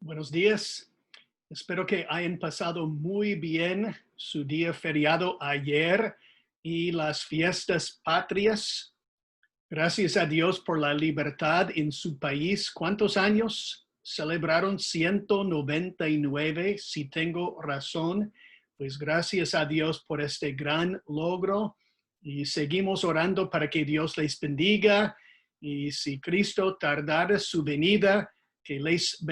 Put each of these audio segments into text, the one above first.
Buenos días. Espero que hayan pasado muy bien su día feriado ayer y las fiestas patrias. Gracias a Dios por la libertad en su país. ¿Cuántos años celebraron? 199, si tengo razón. Pues gracias a Dios por este gran logro y seguimos orando para que Dios les bendiga y si Cristo tardara su venida, que les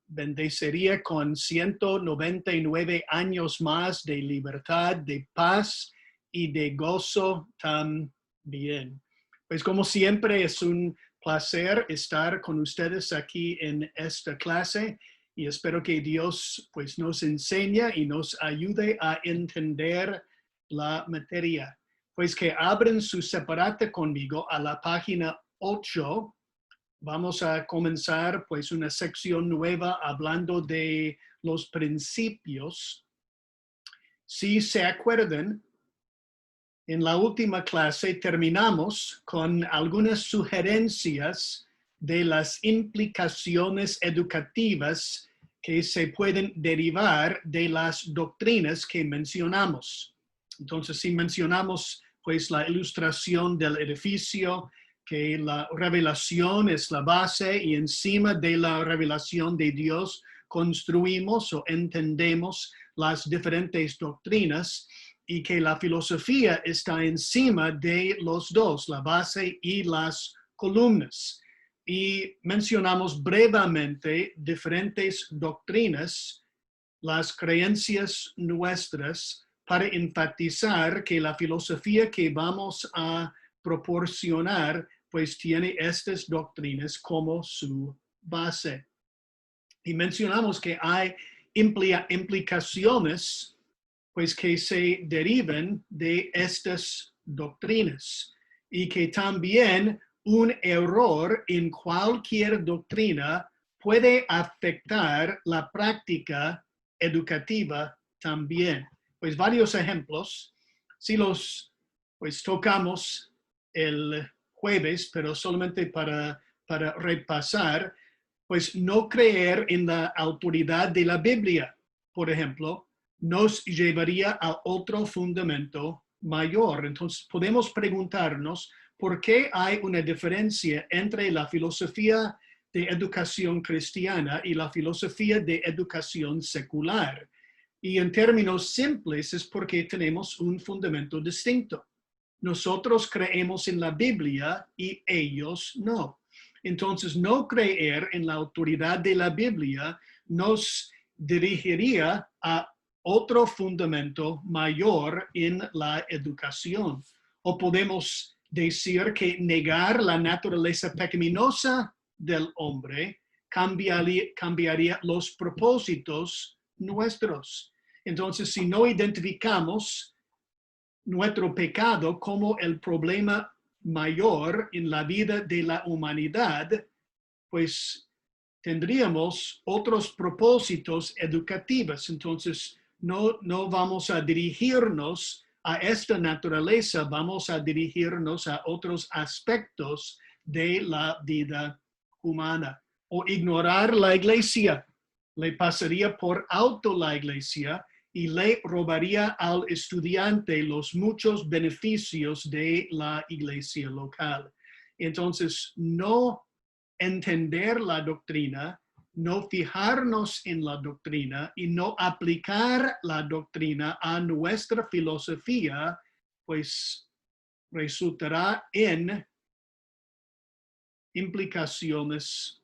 bendecería con 199 años más de libertad, de paz y de gozo también. Pues como siempre es un placer estar con ustedes aquí en esta clase y espero que Dios pues nos enseñe y nos ayude a entender la materia. Pues que abren su separata conmigo a la página 8. Vamos a comenzar pues una sección nueva hablando de los principios. Si se acuerdan, en la última clase terminamos con algunas sugerencias de las implicaciones educativas que se pueden derivar de las doctrinas que mencionamos. Entonces, si mencionamos pues la ilustración del edificio, que la revelación es la base y encima de la revelación de Dios construimos o entendemos las diferentes doctrinas y que la filosofía está encima de los dos, la base y las columnas. Y mencionamos brevemente diferentes doctrinas, las creencias nuestras, para enfatizar que la filosofía que vamos a proporcionar, pues tiene estas doctrinas como su base. Y mencionamos que hay implicaciones pues que se deriven de estas doctrinas y que también un error en cualquier doctrina puede afectar la práctica educativa también. Pues varios ejemplos, si los pues tocamos el jueves, pero solamente para repasar, pues no creer en la autoridad de la Biblia, por ejemplo, nos llevaría a otro fundamento mayor. Entonces podemos preguntarnos por qué hay una diferencia entre la filosofía de educación cristiana y la filosofía de educación secular. Y en términos simples es porque tenemos un fundamento distinto. Nosotros creemos en la Biblia y ellos no. Entonces, no creer en la autoridad de la Biblia nos dirigiría a otro fundamento mayor en la educación. O podemos decir que negar la naturaleza pecaminosa del hombre cambiaría los propósitos nuestros. Entonces, si no identificamos nuestro pecado como el problema mayor en la vida de la humanidad, pues tendríamos otros propósitos educativos. Entonces, no vamos a dirigirnos a esta naturaleza, vamos a dirigirnos a otros aspectos de la vida humana. O ignorar la iglesia, le pasaría por alto la iglesia y le robaría al estudiante los muchos beneficios de la iglesia local. Entonces, no entender la doctrina, no fijarnos en la doctrina y no aplicar la doctrina a nuestra filosofía, pues resultará en implicaciones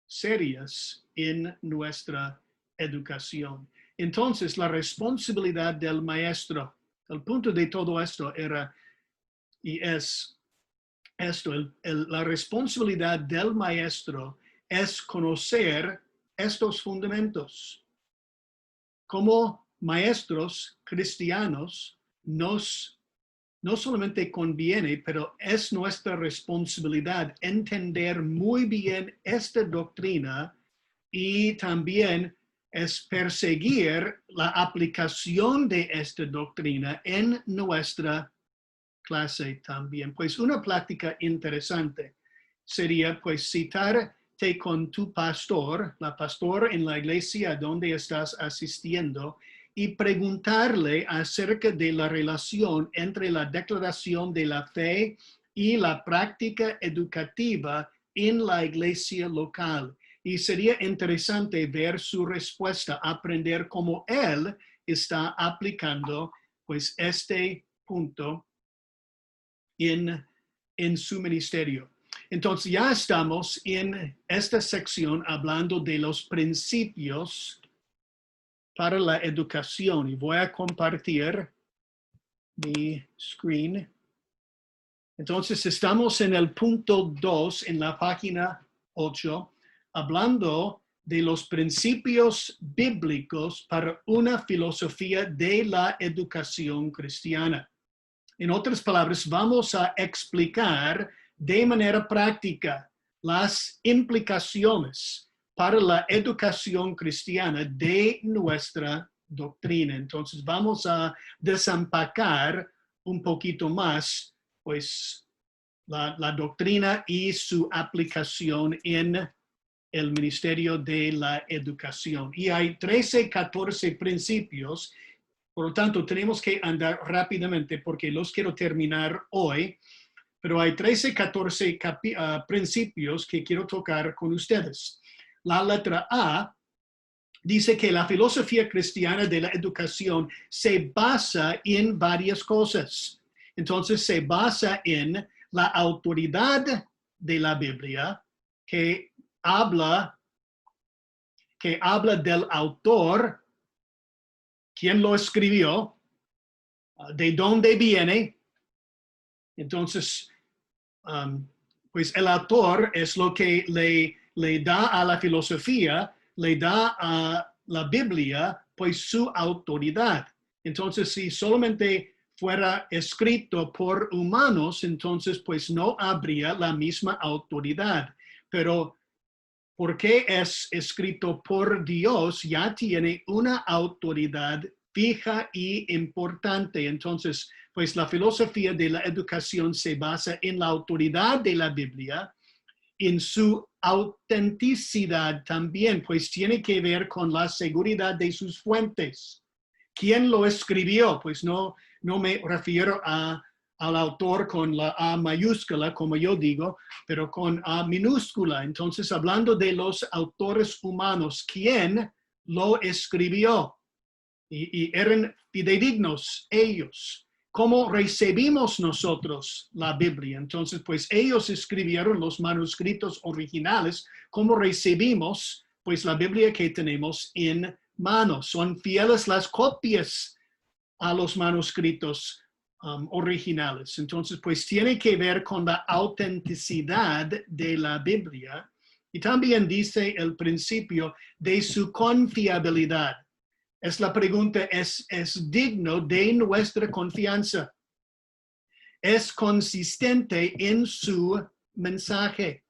serias en nuestra educación. Entonces, la responsabilidad del maestro, el punto de todo esto era y es esto, la responsabilidad del maestro es conocer estos fundamentos. Como maestros cristianos, no solamente conviene, pero es nuestra responsabilidad entender muy bien esta doctrina y también es perseguir la aplicación de esta doctrina en nuestra clase también. Pues una práctica interesante sería pues citar reúnete con tu pastor, la pastor en la iglesia donde estás asistiendo, y preguntarle acerca de la relación entre la declaración de la fe y la práctica educativa en la iglesia local. Y sería interesante ver su respuesta, aprender cómo él está aplicando pues este punto en su ministerio. Entonces ya estamos en esta sección hablando de los principios para la educación y voy a compartir mi screen. Entonces estamos en el punto 2 en la página 8, hablando de los principios bíblicos para una filosofía de la educación cristiana. En otras palabras, vamos a explicar de manera práctica las implicaciones para la educación cristiana de nuestra doctrina. Entonces, vamos a desempacar un poquito más, pues, la doctrina y su aplicación en el Ministerio de la Educación. Y hay 13, 14 principios. Por lo tanto, tenemos que andar rápidamente porque los quiero terminar hoy, pero hay 13, 14 principios que quiero tocar con ustedes. La letra A dice que la filosofía cristiana de la educación se basa en varias cosas. Entonces, se basa en la autoridad de la Biblia, que habla del autor, quién lo escribió, de dónde viene. Entonces, pues el autor es lo que le da a la filosofía, le da a la Biblia, pues su autoridad. Entonces, si solamente fuera escrito por humanos, entonces pues no habría la misma autoridad. Pero porque es escrito por Dios, ya tiene una autoridad fija y importante. Entonces, pues la filosofía de la educación se basa en la autoridad de la Biblia, en su autenticidad también, pues tiene que ver con la seguridad de sus fuentes. ¿Quién lo escribió? Pues no me refiero al autor con la A mayúscula, como yo digo, pero con A minúscula. Entonces, hablando de los autores humanos, ¿quién lo escribió? Y eran fidedignos ellos. ¿Cómo recibimos nosotros la Biblia? Entonces, pues ellos escribieron los manuscritos originales. ¿Cómo recibimos pues la Biblia que tenemos en manos? Son fieles las copias a los manuscritos originales. Entonces, pues tiene que ver con la autenticidad de la Biblia. Y también dice el principio de su confiabilidad. Es la pregunta, ¿es digno de nuestra confianza? ¿Es consistente en su mensaje?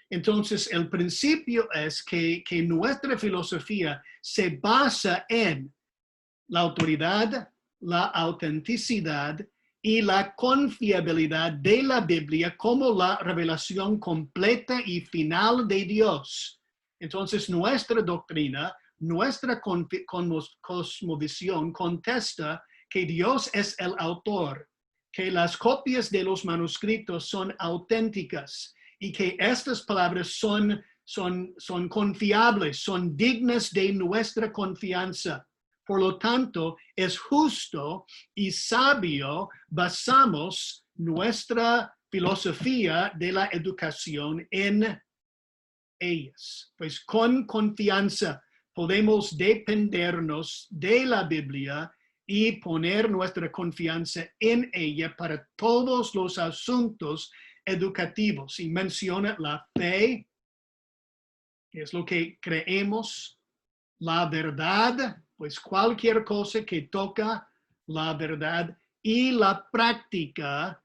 Entonces, el principio es que nuestra filosofía se basa en la autoridad, la autenticidad y la confiabilidad de la Biblia como la revelación completa y final de Dios. Entonces, nuestra doctrina, nuestra cosmovisión contesta que Dios es el autor, que las copias de los manuscritos son auténticas y que estas palabras son confiables, son dignas de nuestra confianza. Por lo tanto, es justo y sabio basamos nuestra filosofía de la educación en ellas. Pues con confianza podemos dependernos de la Biblia y poner nuestra confianza en ella para todos los asuntos educativos. Y menciona la fe, que es lo que creemos, la verdad, pues cualquier cosa que toca la verdad, y la práctica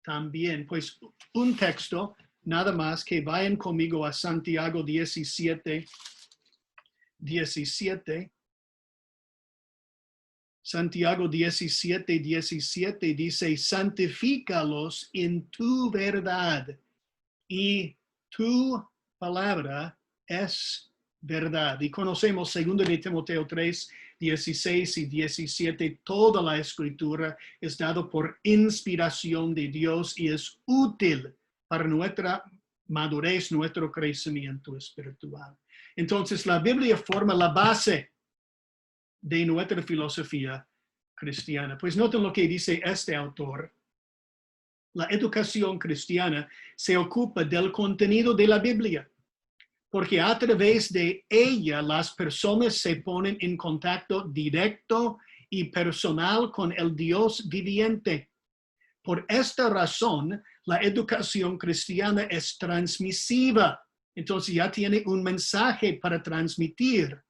también. Pues un texto, nada más, que vayan conmigo a Santiago 17. Santiago 17 dice, santifícalos en tu verdad, y tu palabra es verdad. Y conocemos 2 de Timoteo 3, 16 y 17, toda la escritura es dado por inspiración de Dios y es útil para nuestra madurez, nuestro crecimiento espiritual. Entonces, la Biblia forma la base de nuestra filosofía cristiana. Pues noten lo que dice este autor. La educación cristiana se ocupa del contenido de la Biblia, porque a través de ella las personas se ponen en contacto directo y personal con el Dios viviente. Por esta razón, la educación cristiana es transmisiva. Entonces ya tiene un mensaje para transmitir.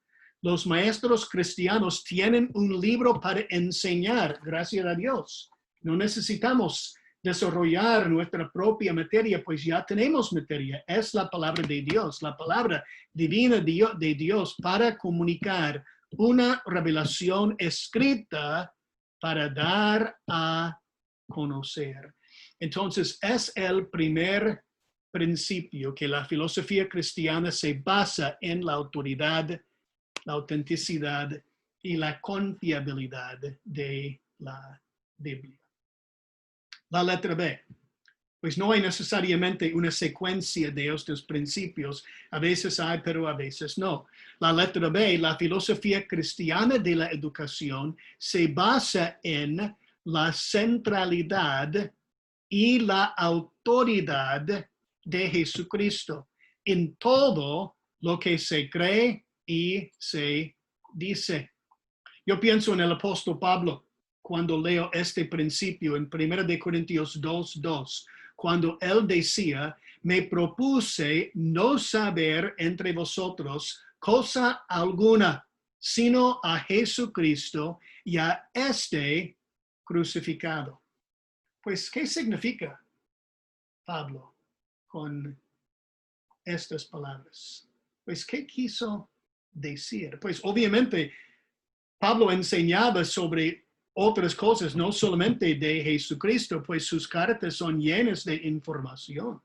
Los maestros cristianos tienen un libro para enseñar, gracias a Dios. No necesitamos desarrollar nuestra propia materia, pues ya tenemos materia. Es la palabra de Dios, la palabra divina de Dios para comunicar una revelación escrita para dar a conocer. Entonces, es el primer principio que la filosofía cristiana se basa en la autoridad, la autenticidad y la confiabilidad de la Biblia. La letra B. Pues no hay necesariamente una secuencia de estos principios. A veces hay, pero a veces no. La letra B, la filosofía cristiana de la educación se basa en la centralidad y la autoridad de Jesucristo en todo lo que se cree y se dice. Yo pienso en el apóstol Pablo cuando leo este principio en 1 Corintios 2:2, cuando él decía, me propuse no saber entre vosotros cosa alguna, sino a Jesucristo y a este crucificado. Pues, ¿qué significa Pablo con estas palabras? Pues, ¿qué quiso decir? Pues, obviamente, Pablo enseñaba sobre otras cosas, no solamente de Jesucristo, pues sus cartas son llenas de información.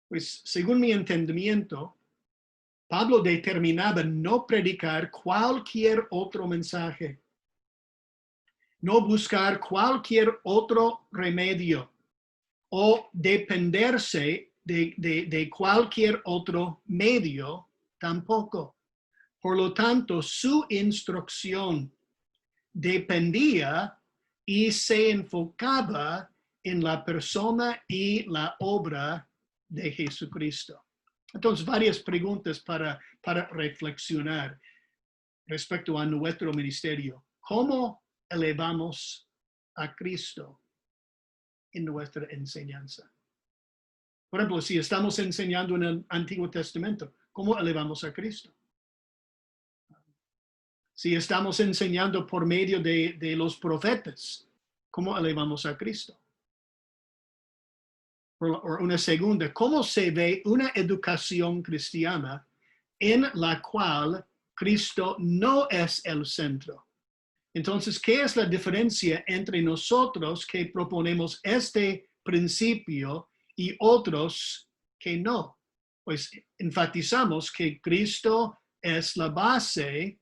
Pues, según mi entendimiento, Pablo determinaba no predicar cualquier otro mensaje, no buscar cualquier otro remedio o dependerse de cualquier otro medio tampoco. Por lo tanto, su instrucción dependía y se enfocaba en la persona y la obra de Jesucristo. Entonces, varias preguntas para reflexionar respecto a nuestro ministerio. ¿Cómo elevamos a Cristo en nuestra enseñanza? Por ejemplo, si estamos enseñando en el Antiguo Testamento, ¿cómo elevamos a Cristo? Si estamos enseñando por medio de los profetas, ¿cómo elevamos a Cristo? O una segunda, ¿cómo se ve una educación cristiana en la cual Cristo no es el centro? Entonces, ¿qué es la diferencia entre nosotros que proponemos este principio y otros que no? Pues enfatizamos que Cristo es la base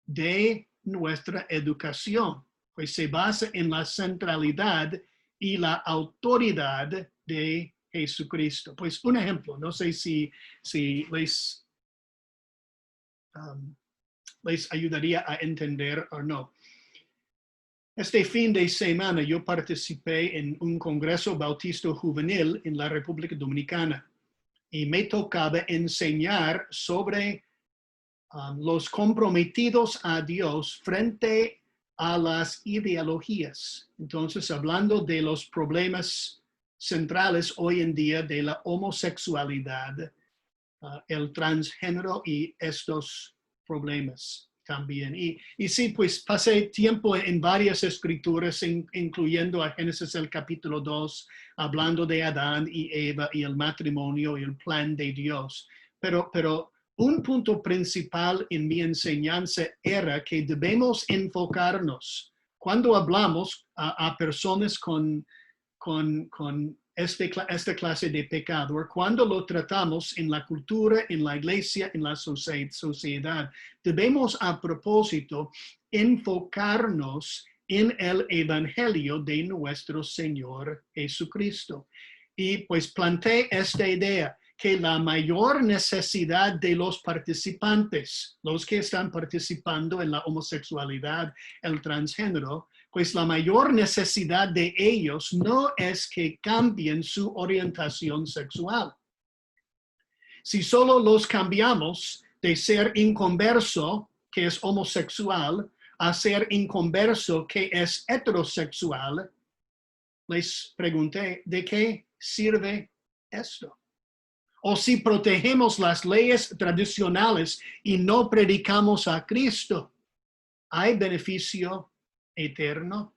de nuestra educación, pues se basa en la centralidad y la autoridad de Jesucristo. Pues un ejemplo, no sé si les ayudaría a entender o no. Este fin de semana yo participé en un congreso bautista juvenil en la República Dominicana y me tocaba enseñar sobre los comprometidos a Dios frente a las ideologías. Entonces, hablando de los problemas centrales hoy en día de la homosexualidad, el transgénero y estos problemas también. Y sí, pues pasé tiempo en varias escrituras, incluyendo a Génesis el capítulo 2, hablando de Adán y Eva y el matrimonio y el plan de Dios. Pero un punto principal en mi enseñanza era que debemos enfocarnos cuando hablamos a personas con esta clase de pecado, cuando lo tratamos en la cultura, en la iglesia, en la sociedad, debemos a propósito enfocarnos en el evangelio de nuestro Señor Jesucristo. Y pues planteé esta idea, que la mayor necesidad de los participantes, los que están participando en la homosexualidad, el transgénero, pues la mayor necesidad de ellos no es que cambien su orientación sexual. Si solo los cambiamos de ser inconverso, que es homosexual, a ser inconverso, que es heterosexual, les pregunté, ¿de qué sirve esto? O si protegemos las leyes tradicionales y no predicamos a Cristo, ¿hay beneficio eterno?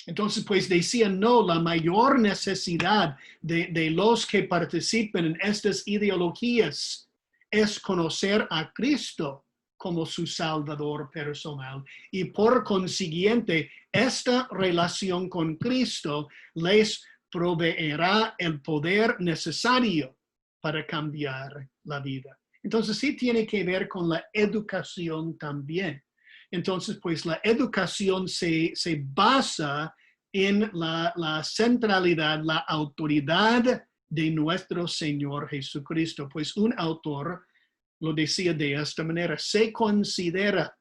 Entonces, pues decían, no, la mayor necesidad de los que participen en estas ideologías es conocer a Cristo como su Salvador personal. Y por consiguiente, esta relación con Cristo les proveerá el poder necesario para cambiar la vida. Entonces, sí tiene que ver con la educación también. Entonces, pues la educación se basa en la centralidad, la autoridad de nuestro Señor Jesucristo. Pues un autor lo decía de esta manera, se considera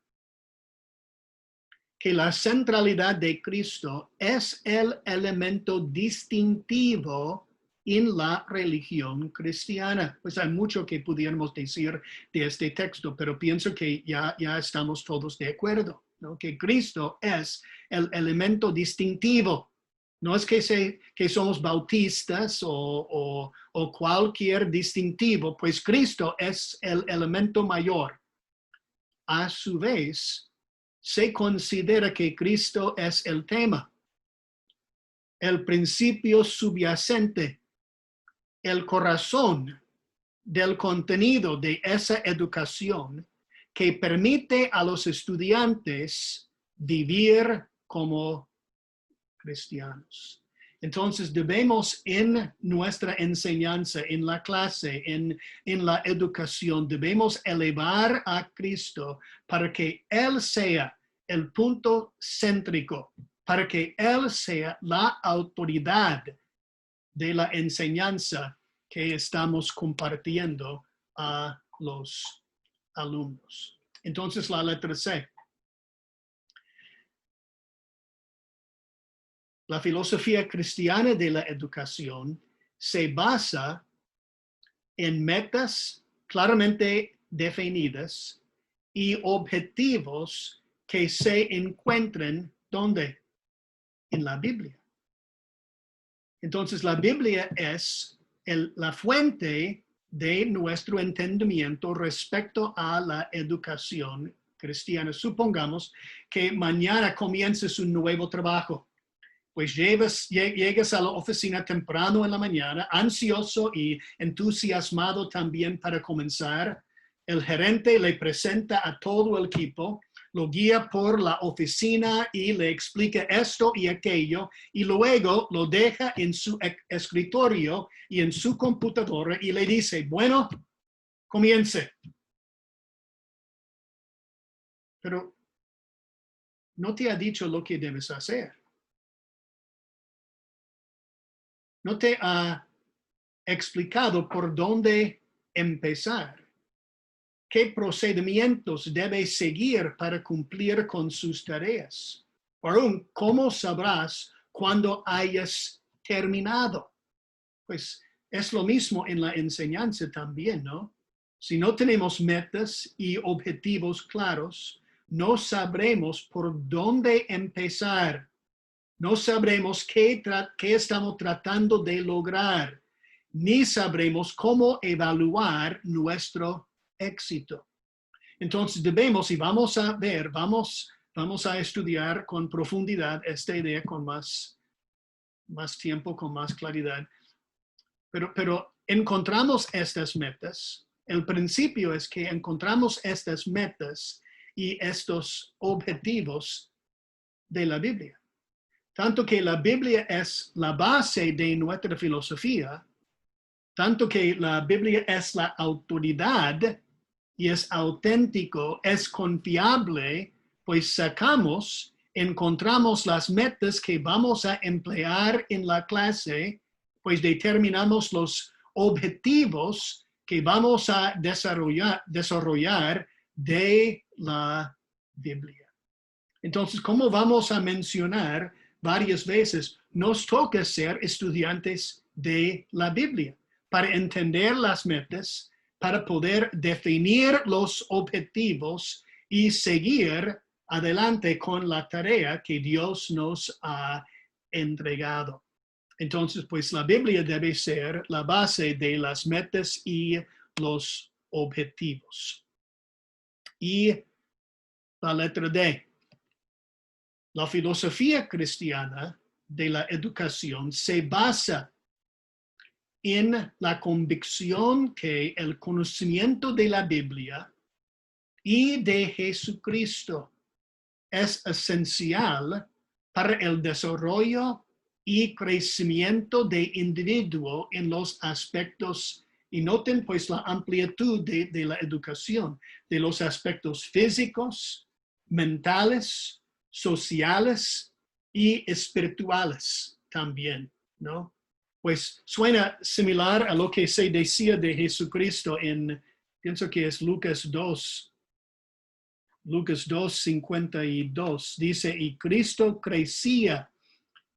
que la centralidad de Cristo es el elemento distintivo en la religión cristiana. Pues hay mucho que pudiéramos decir de este texto, pero pienso que ya estamos todos de acuerdo, ¿no? Que Cristo es el elemento distintivo. No es que somos bautistas o cualquier distintivo, pues Cristo es el elemento mayor. A su vez, se considera que Cristo es el tema, el principio subyacente, el corazón del contenido de esa educación que permite a los estudiantes vivir como cristianos. Entonces debemos en nuestra enseñanza, en la clase, en la educación, debemos elevar a Cristo para que Él sea el punto céntrico, para que Él sea la autoridad de la enseñanza que estamos compartiendo a los alumnos. Entonces la letra C. La filosofía cristiana de la educación se basa en metas claramente definidas y objetivos que se encuentran ¿dónde? En la Biblia. Entonces la Biblia es la fuente de nuestro entendimiento respecto a la educación cristiana. Supongamos que mañana comiences un nuevo trabajo. Pues llegas a la oficina temprano en la mañana, ansioso y entusiasmado también para comenzar. El gerente le presenta a todo el equipo, lo guía por la oficina y le explica esto y aquello, y luego lo deja en su escritorio y en su computadora y le dice, bueno, comience. Pero no te ha dicho lo que debes hacer. No te ha explicado por dónde empezar, qué procedimientos debe seguir para cumplir con sus tareas. O aún, ¿cómo sabrás cuando hayas terminado? Pues es lo mismo en la enseñanza también, ¿no? Si no tenemos metas y objetivos claros, no sabremos por dónde empezar. No sabremos qué estamos tratando de lograr, ni sabremos cómo evaluar nuestro éxito. Entonces debemos, y vamos a ver, vamos a estudiar con profundidad esta idea con más tiempo, con más claridad. Pero encontramos estas metas. El principio es que encontramos estas metas y estos objetivos de la Biblia. tanto que la Biblia es la base de nuestra filosofía, tanto que la Biblia es la autoridad y es auténtico, es confiable, pues encontramos las metas que vamos a emplear en la clase, pues determinamos los objetivos que vamos a desarrollar de la Biblia. Entonces, como vamos a mencionar varias veces, nos toca ser estudiantes de la Biblia para entender las metas, para poder definir los objetivos y seguir adelante con la tarea que Dios nos ha entregado. Entonces, pues la Biblia debe ser la base de las metas y los objetivos. Y la letra D. La filosofía cristiana de la educación se basa en la convicción que el conocimiento de la Biblia y de Jesucristo es esencial para el desarrollo y crecimiento de individuo en los aspectos, y noten pues la amplitud de la educación, de los aspectos físicos, mentales, sociales y espirituales también, ¿no? Pues suena similar a lo que se decía de Jesucristo pienso que es Lucas 2:52, dice, y Cristo crecía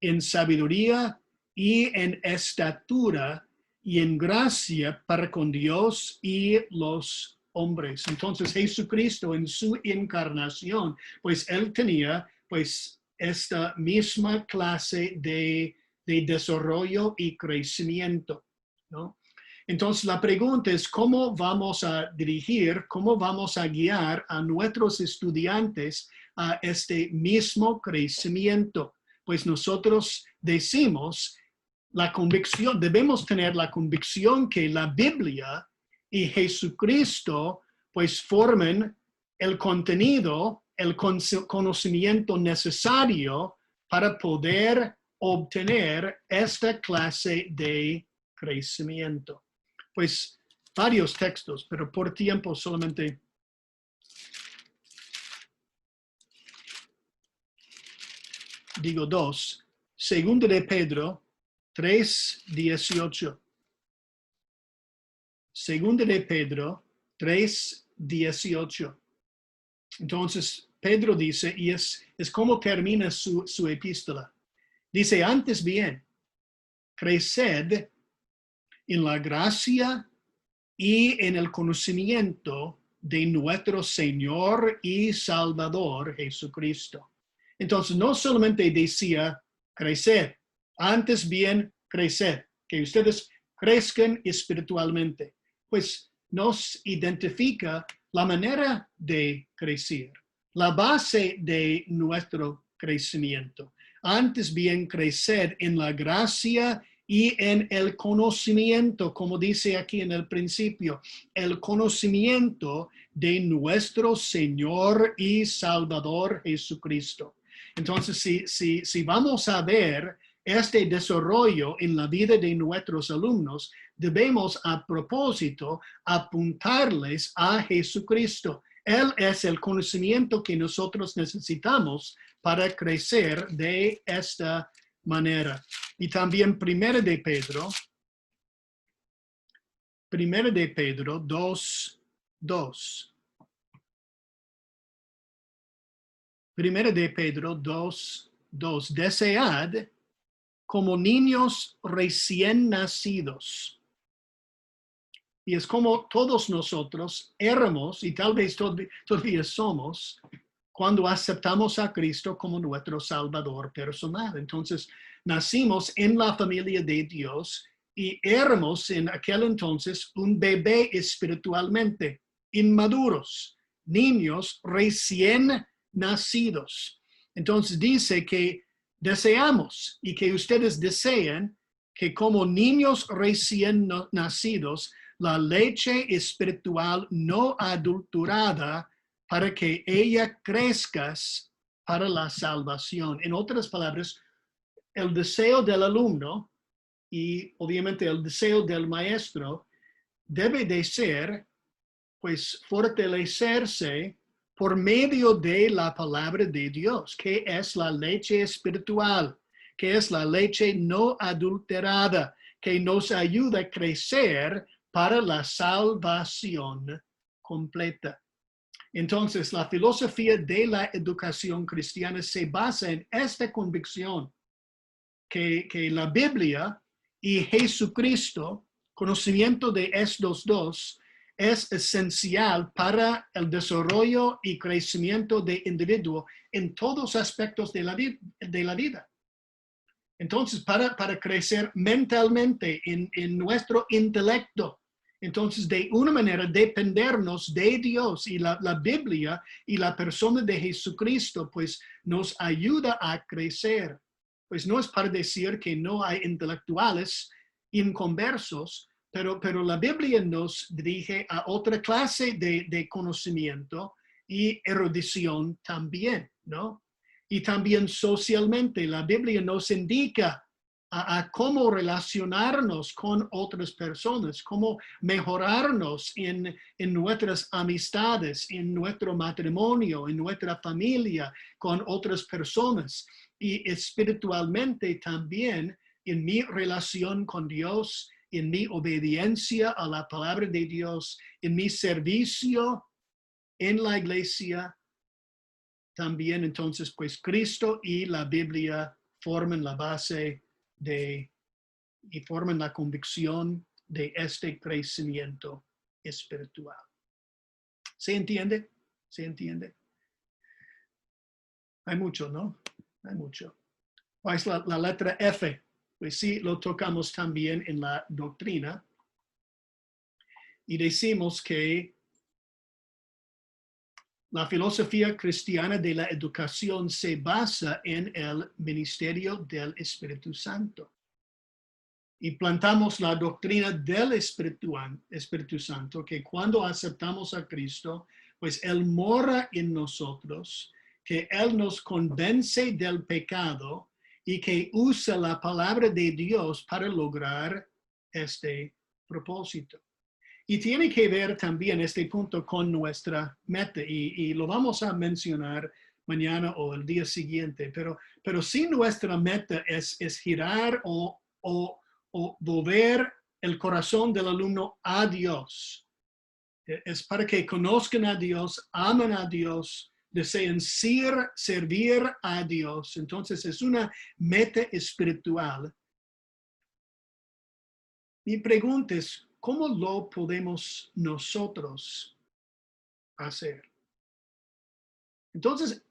en sabiduría y en estatura y en gracia para con Dios y los hombres. Entonces Jesucristo en su encarnación, pues él tenía pues esta misma clase de desarrollo y crecimiento, ¿no? Entonces la pregunta es cómo vamos a dirigir, cómo vamos a guiar a nuestros estudiantes a este mismo crecimiento. Pues nosotros decimos la convicción, debemos tener la convicción que la Biblia y Jesucristo pues forman el contenido, el conocimiento necesario para poder obtener esta clase de crecimiento. Pues varios textos, pero por tiempo solamente digo dos. Segunda de Pedro 3:18. Segunda de Pedro 3:18. Entonces, Pedro dice, y es como termina su epístola. Dice, antes bien, creced en la gracia y en el conocimiento de nuestro Señor y Salvador Jesucristo. Entonces, no solamente decía crecer, antes bien crecer, que ustedes crezcan espiritualmente, pues nos identifica la manera de crecer, la base de nuestro crecimiento. Antes bien crecer en la gracia y en el conocimiento, como dice aquí en el principio, el conocimiento de nuestro Señor y Salvador Jesucristo. Entonces, si vamos a ver este desarrollo en la vida de nuestros alumnos, debemos a propósito apuntarles a Jesucristo. Él es el conocimiento que nosotros necesitamos para crecer de esta manera. Y también Primera de Pedro 2:2. Primera de Pedro 2:2. Desead como niños recién nacidos. Y es como todos nosotros éramos, y tal vez todavía somos, cuando aceptamos a Cristo como nuestro Salvador personal. Entonces, nacimos en la familia de Dios y éramos en aquel entonces un bebé espiritualmente, inmaduros, niños recién nacidos. Entonces dice que deseamos y que ustedes desean que como niños recién nacidos, la leche espiritual no adulterada para que ella crezca para la salvación. En otras palabras, el deseo del alumno y obviamente el deseo del maestro debe de ser, pues, fortalecerse por medio de la palabra de Dios, que es la leche espiritual, que es la leche no adulterada, que nos ayuda a crecer para la salvación completa. Entonces, la filosofía de la educación cristiana se basa en esta convicción, que la Biblia y Jesucristo, conocimiento de estos dos, es esencial para el desarrollo y crecimiento del individuo en todos aspectos de la vida. Entonces, para crecer mentalmente en nuestro intelecto, entonces de una manera dependernos de Dios y la Biblia y la persona de Jesucristo, pues nos ayuda a crecer. Pues no es para decir que no hay intelectuales inconversos, pero la Biblia nos dirige a otra clase de conocimiento y erudición también, ¿no? Y también socialmente, la Biblia nos indica a cómo relacionarnos con otras personas, cómo mejorarnos en nuestras amistades, en nuestro matrimonio, en nuestra familia, con otras personas. Y espiritualmente también en mi relación con Dios, en mi obediencia a la palabra de Dios, en mi servicio en la iglesia. También entonces, pues Cristo y la Biblia forman la base y forman la convicción de este crecimiento espiritual. ¿Se entiende? ¿Se entiende? Hay mucho, ¿no? Hay mucho. Pues la letra F, pues sí, lo tocamos también en la doctrina. Y decimos que la filosofía cristiana de la educación se basa en el ministerio del Espíritu Santo. Y plantamos la doctrina del Espíritu Santo, que cuando aceptamos a Cristo, pues Él mora en nosotros, que Él nos convence del pecado y que usa la palabra de Dios para lograr este propósito. Y tiene que ver también este punto con nuestra meta, y lo vamos a mencionar mañana o el día siguiente, pero si nuestra meta es girar o volver el corazón del alumno a Dios, es para que conozcan a Dios, amen a Dios, deseen servir a Dios. Entonces es una meta espiritual. Mi pregunta es, ¿cómo lo podemos nosotros hacer? Entonces,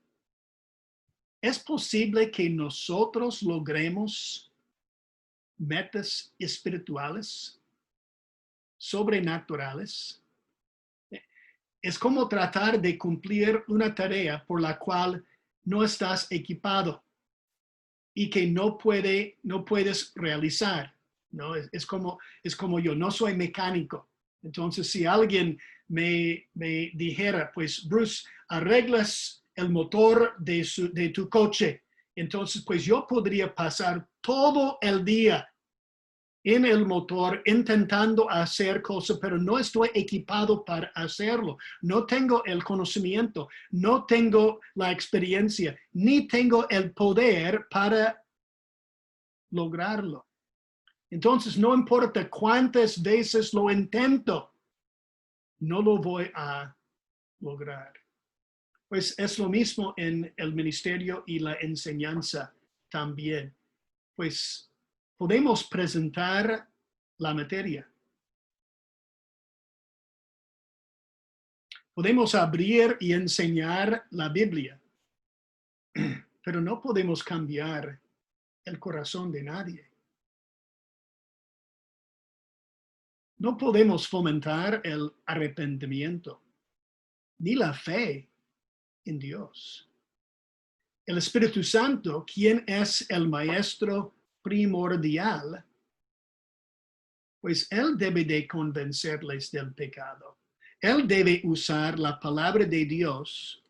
¿es posible que nosotros logremos metas espirituales, sobrenaturales? Es como tratar de cumplir una tarea por la cual no estás equipado y que no puedes realizar, ¿no? Es como yo, no soy mecánico. Entonces, si alguien me dijera, pues, Bruce, arreglas el motor de tu coche, entonces, pues yo podría pasar todo el día en el motor intentando hacer cosas, pero no estoy equipado para hacerlo. No tengo el conocimiento, no tengo la experiencia, ni tengo el poder para lograrlo. Entonces, no importa cuántas veces lo intento, no lo voy a lograr. Pues es lo mismo en el ministerio y la enseñanza también. Pues podemos presentar la materia. Podemos abrir y enseñar la Biblia, pero no podemos cambiar el corazón de nadie. No podemos fomentar el arrepentimiento ni la fe en Dios. El Espíritu Santo, quien es el maestro primordial, pues Él debe de convencerles del pecado. Él debe usar la palabra de Dios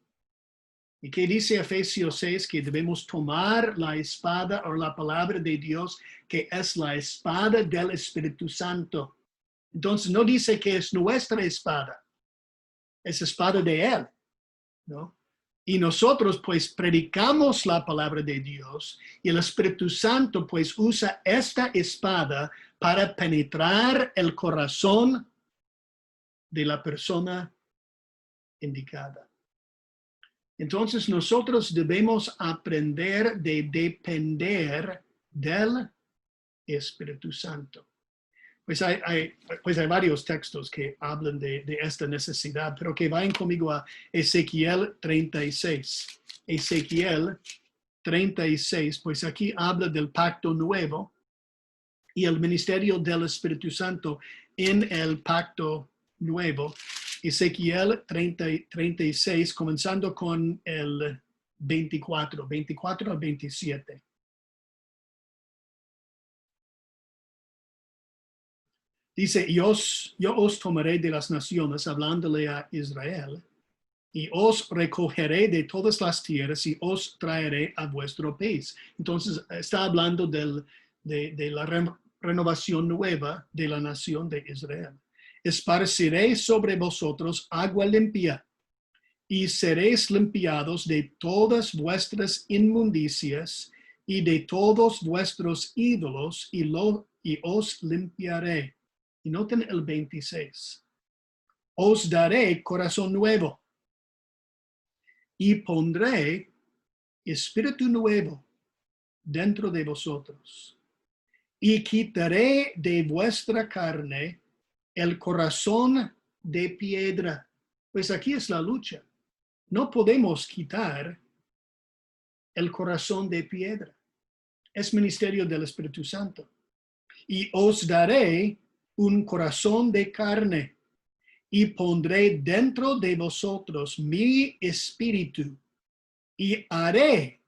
¿Y qué dice Efesios 6? Que debemos tomar la espada o la palabra de Dios, que es la espada del Espíritu Santo. Entonces no dice que es nuestra espada, es espada de Él, ¿no? Y nosotros pues predicamos la palabra de Dios y el Espíritu Santo pues usa esta espada para penetrar el corazón de la persona indicada. Entonces nosotros debemos aprender de depender del Espíritu Santo. Pues hay varios textos que hablan de esta necesidad, pero que vayan conmigo a Ezequiel 36. Ezequiel 36, pues aquí habla del pacto nuevo y el ministerio del Espíritu Santo en el pacto nuevo. Ezequiel 36, comenzando con el 24 al 27. Dice, yo os tomaré de las naciones, hablándole a Israel, y os recogeré de todas las tierras y os traeré a vuestro país. Entonces, está hablando de la renovación nueva de la nación de Israel. Esparciré sobre vosotros agua limpia, y seréis limpiados de todas vuestras inmundicias y de todos vuestros ídolos, y os limpiaré. Y noten el 26. Os daré corazón nuevo y pondré espíritu nuevo dentro de vosotros. Y quitaré de vuestra carne el corazón de piedra. Pues aquí es la lucha. No podemos quitar el corazón de piedra. Es ministerio del Espíritu Santo. Y os daré un corazón de carne, y pondré dentro de vosotros mi espíritu, y haré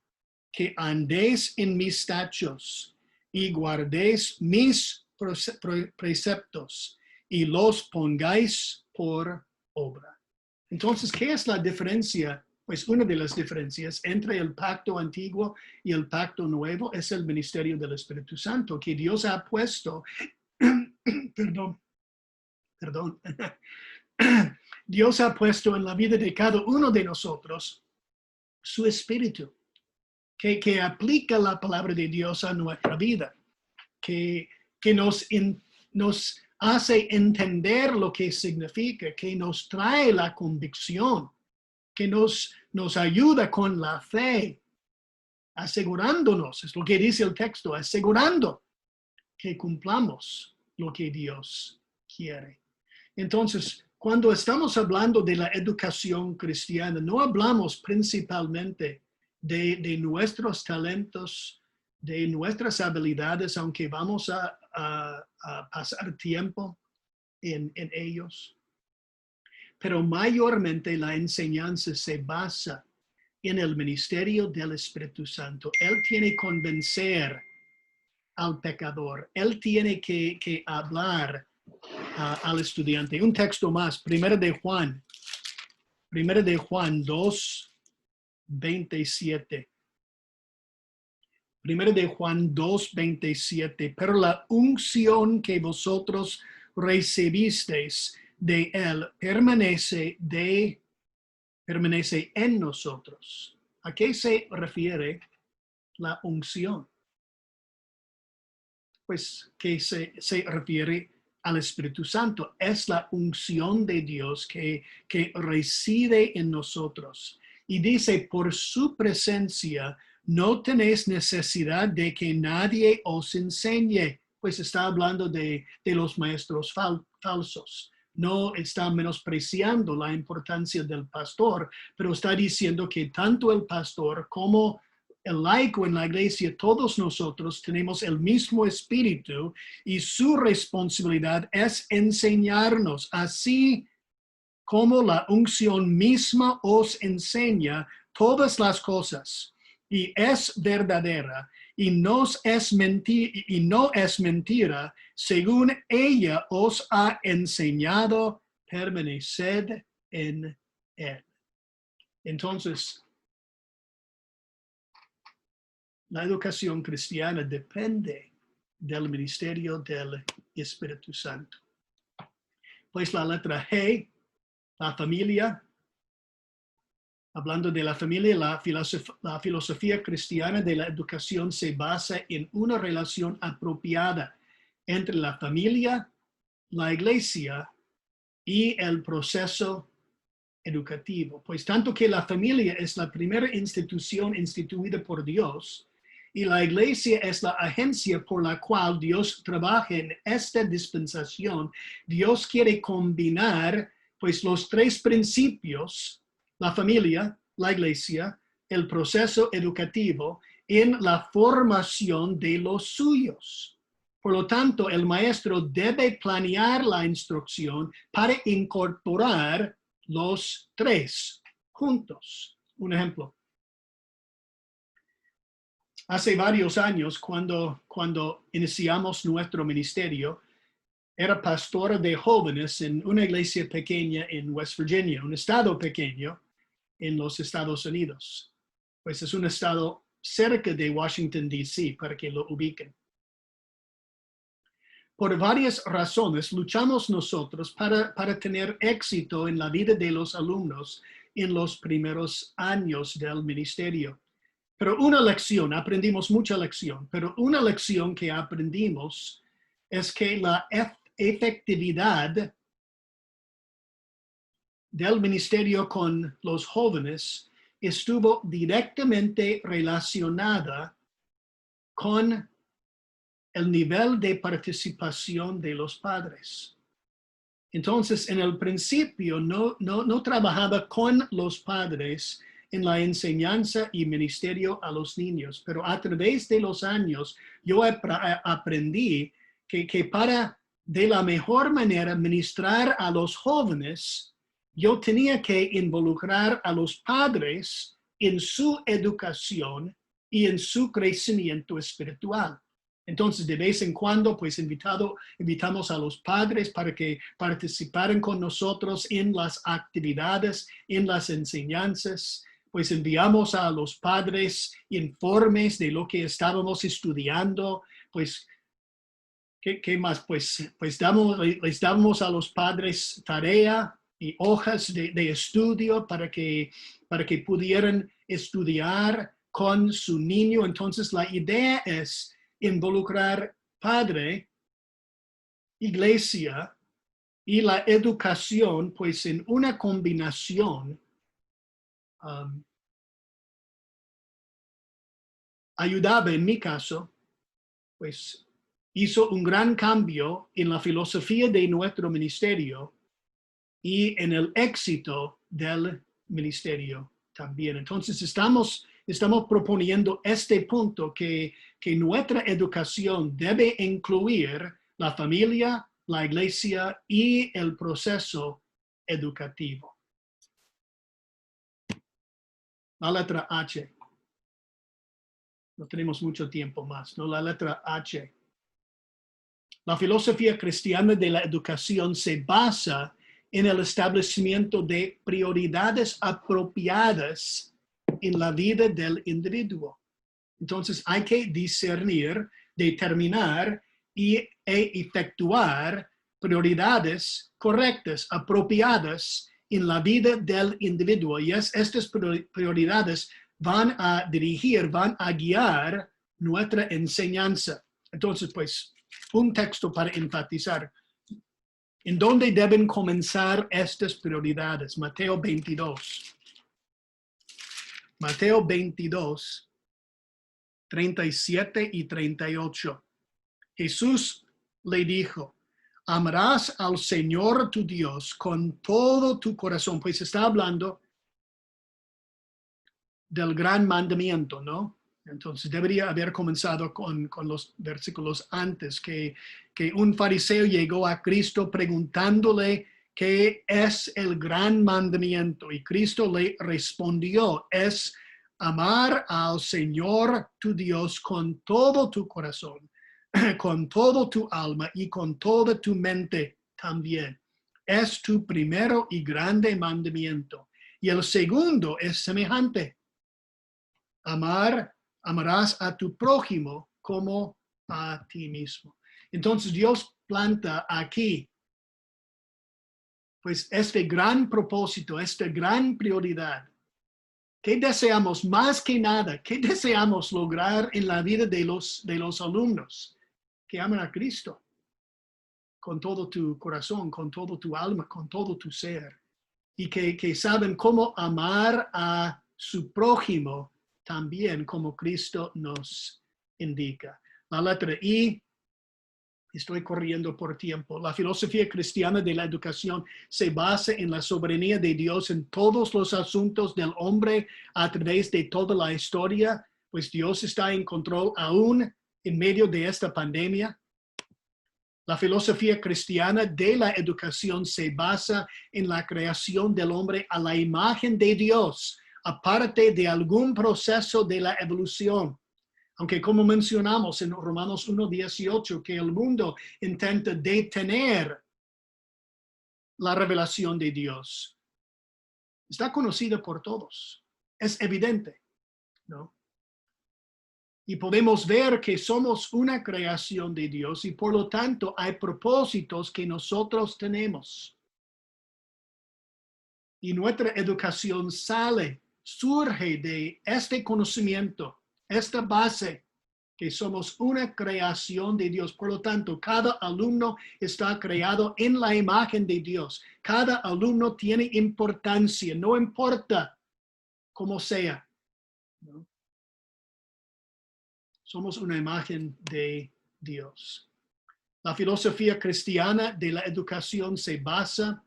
que andéis en mis statutos, y guardéis mis preceptos, y los pongáis por obra. Entonces, ¿qué es la diferencia? Pues una de las diferencias entre el pacto antiguo y el pacto nuevo es el ministerio del Espíritu Santo, que Dios ha puesto, perdón, Dios ha puesto en la vida de cada uno de nosotros su espíritu, que aplica la palabra de Dios a nuestra vida, que nos hace entender lo que significa, que nos trae la convicción, que nos ayuda con la fe, asegurándonos, es lo que dice el texto, asegurando que cumplamos lo que Dios quiere. Entonces, cuando estamos hablando de la educación cristiana, no hablamos principalmente de nuestros talentos, de nuestras habilidades, aunque vamos a pasar tiempo en ellos. Pero mayormente la enseñanza se basa en el ministerio del Espíritu Santo. Él tiene que convencer al pecador. Él tiene que hablar al estudiante. Un texto más, Primera de Juan 2, 27. Primera de Juan 2, 27. Pero la unción que vosotros recibisteis de él permanece en nosotros. ¿A qué se refiere la unción? Pues que se refiere al Espíritu Santo. Es la unción de Dios que reside en nosotros. Y dice, por su presencia no tenéis necesidad de que nadie os enseñe. Pues está hablando de los maestros falsos. No está menospreciando la importancia del pastor, pero está diciendo que tanto el pastor como el laico en la iglesia, todos nosotros tenemos el mismo espíritu y su responsabilidad es enseñarnos, así como la unción misma os enseña todas las cosas y es verdadera y no es mentira, según ella os ha enseñado, permaneced en él. Entonces, la educación cristiana depende del ministerio del Espíritu Santo. Pues la letra G, la familia. Hablando de la familia, la filosofía cristiana de la educación se basa en una relación apropiada entre la familia, la iglesia y el proceso educativo. Pues tanto que la familia es la primera institución instituida por Dios y la iglesia es la agencia por la cual Dios trabaja en esta dispensación, Dios quiere combinar pues los tres principios, la familia, la iglesia, el proceso educativo, en la formación de los suyos. Por lo tanto, el maestro debe planear la instrucción para incorporar los tres juntos. Un ejemplo. Hace varios años, cuando iniciamos nuestro ministerio, era pastor de jóvenes en una iglesia pequeña en West Virginia, un estado pequeño en los Estados Unidos. Pues es un estado cerca de Washington, D.C., para que lo ubiquen. Por varias razones luchamos nosotros para tener éxito en la vida de los alumnos en los primeros años del ministerio. Pero una lección, aprendimos mucha lección, pero una lección que aprendimos es que la efectividad del ministerio con los jóvenes estuvo directamente relacionada con el nivel de participación de los padres. Entonces, en el principio no trabajaba con los padres en la enseñanza y ministerio a los niños, pero a través de los años yo aprendí que para de la mejor manera ministrar a los jóvenes, yo tenía que involucrar a los padres en su educación y en su crecimiento espiritual. Entonces, de vez en cuando, pues invitamos a los padres para que participaran con nosotros en las actividades, en las enseñanzas. Pues enviamos a los padres informes de lo que estábamos estudiando. Pues, ¿qué más? Pues les damos a los padres tarea y hojas de estudio para que pudieran estudiar con su niño. Entonces, la idea es involucrar padre, iglesia y la educación, pues en una combinación ayudaba, en mi caso, pues hizo un gran cambio en la filosofía de nuestro ministerio y en el éxito del ministerio también. Entonces estamos proponiendo este punto que nuestra educación debe incluir la familia, la iglesia y el proceso educativo. La letra H. No tenemos mucho tiempo más, ¿no? La letra H. La filosofía cristiana de la educación se basa en el establecimiento de prioridades apropiadas en la vida del individuo. Entonces hay que discernir, determinar e efectuar prioridades correctas, apropiadas en la vida del individuo. Y estas prioridades van a dirigir, van a guiar nuestra enseñanza. Entonces, pues, un texto para enfatizar. ¿En dónde deben comenzar estas prioridades? Mateo 22. Mateo 22, 37 y 38. Jesús le dijo, amarás al Señor tu Dios con todo tu corazón. Pues está hablando del gran mandamiento, ¿no? Entonces debería haber comenzado con los versículos antes, que un fariseo llegó a Cristo preguntándole qué es el gran mandamiento. Y Cristo le respondió, es amar al Señor tu Dios con todo tu corazón, con todo tu alma y con toda tu mente también. Es tu primero y grande mandamiento. Y el segundo es semejante. Amar amarás a tu prójimo como a ti mismo. Entonces Dios planta aquí, pues, este gran propósito, esta gran prioridad. ¿Qué deseamos más que nada? ¿Qué deseamos lograr en la vida de los alumnos? Que amen a Cristo con todo tu corazón, con todo tu alma, con todo tu ser. Y que saben cómo amar a su prójimo también como Cristo nos indica. La letra I, estoy corriendo por tiempo. La filosofía cristiana de la educación se basa en la soberanía de Dios en todos los asuntos del hombre a través de toda la historia, pues Dios está en control aún en medio de esta pandemia. La filosofía cristiana de la educación se basa en la creación del hombre a la imagen de Dios, aparte de algún proceso de la evolución. Aunque como mencionamos en Romanos 1:18, que el mundo intenta detener la revelación de Dios, está conocida por todos. Es evidente, ¿no? Y podemos ver que somos una creación de Dios y por lo tanto hay propósitos que nosotros tenemos. Y nuestra educación surge de este conocimiento, esta base, que somos una creación de Dios. Por lo tanto, cada alumno está creado en la imagen de Dios. Cada alumno tiene importancia, no importa cómo sea, ¿no? Somos una imagen de Dios. La filosofía cristiana de la educación se basa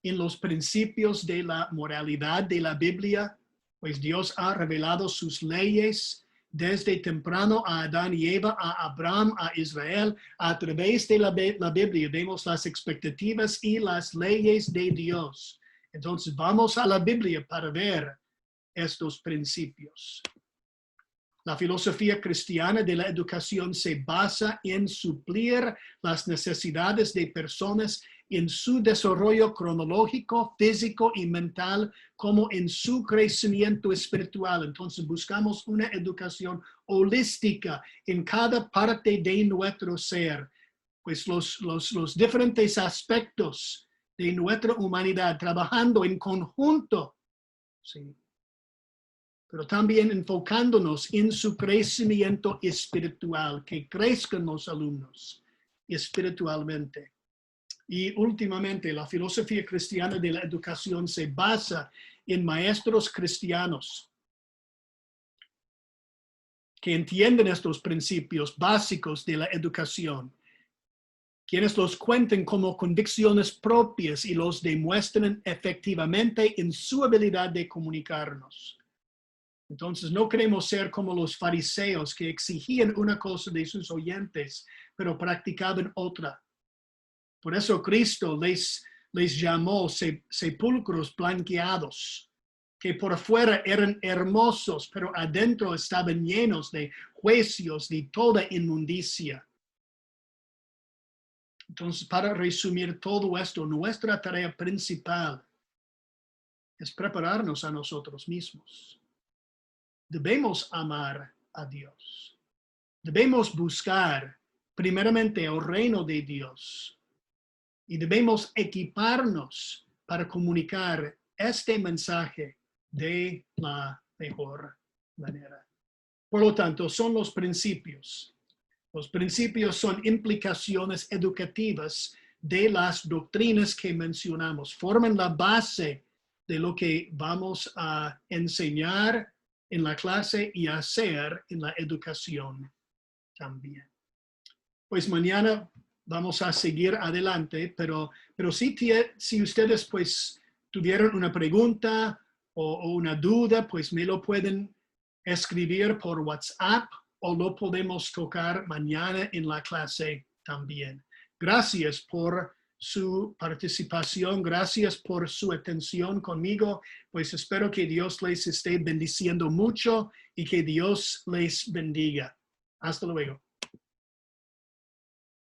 en los principios de la moralidad de la Biblia, pues Dios ha revelado sus leyes desde temprano a Adán y Eva, a Abraham, a Israel. A través de la Biblia vemos las expectativas y las leyes de Dios. Entonces vamos a la Biblia para ver estos principios. La filosofía cristiana de la educación se basa en suplir las necesidades de personas en su desarrollo cronológico, físico y mental, como en su crecimiento espiritual. Entonces buscamos una educación holística en cada parte de nuestro ser, pues los diferentes aspectos de nuestra humanidad trabajando en conjunto, ¿sí? Pero también enfocándonos en su crecimiento espiritual, que crezcan los alumnos espiritualmente. Y últimamente, la filosofía cristiana de la educación se basa en maestros cristianos que entienden estos principios básicos de la educación, quienes los cuenten como convicciones propias y los demuestren efectivamente en su habilidad de comunicarnos. Entonces, no queremos ser como los fariseos que exigían una cosa de sus oyentes, pero practicaban otra. Por eso Cristo les llamó sepulcros blanqueados, que por fuera eran hermosos, pero adentro estaban llenos de juicios y toda inmundicia. Entonces, para resumir todo esto, nuestra tarea principal es prepararnos a nosotros mismos. Debemos amar a Dios. Debemos buscar primeramente el reino de Dios y debemos equiparnos para comunicar este mensaje de la mejor manera. Por lo tanto, son los principios. Los principios son implicaciones educativas de las doctrinas que mencionamos. Forman la base de lo que vamos a enseñar en la clase y hacer en la educación también. Pues mañana vamos a seguir adelante, pero si ustedes pues tuvieron una pregunta o una duda, pues me lo pueden escribir por WhatsApp o lo podemos tocar mañana en la clase también. Gracias por su participación, gracias por su atención conmigo, pues espero que Dios les esté bendiciendo mucho y que Dios les bendiga. Hasta luego.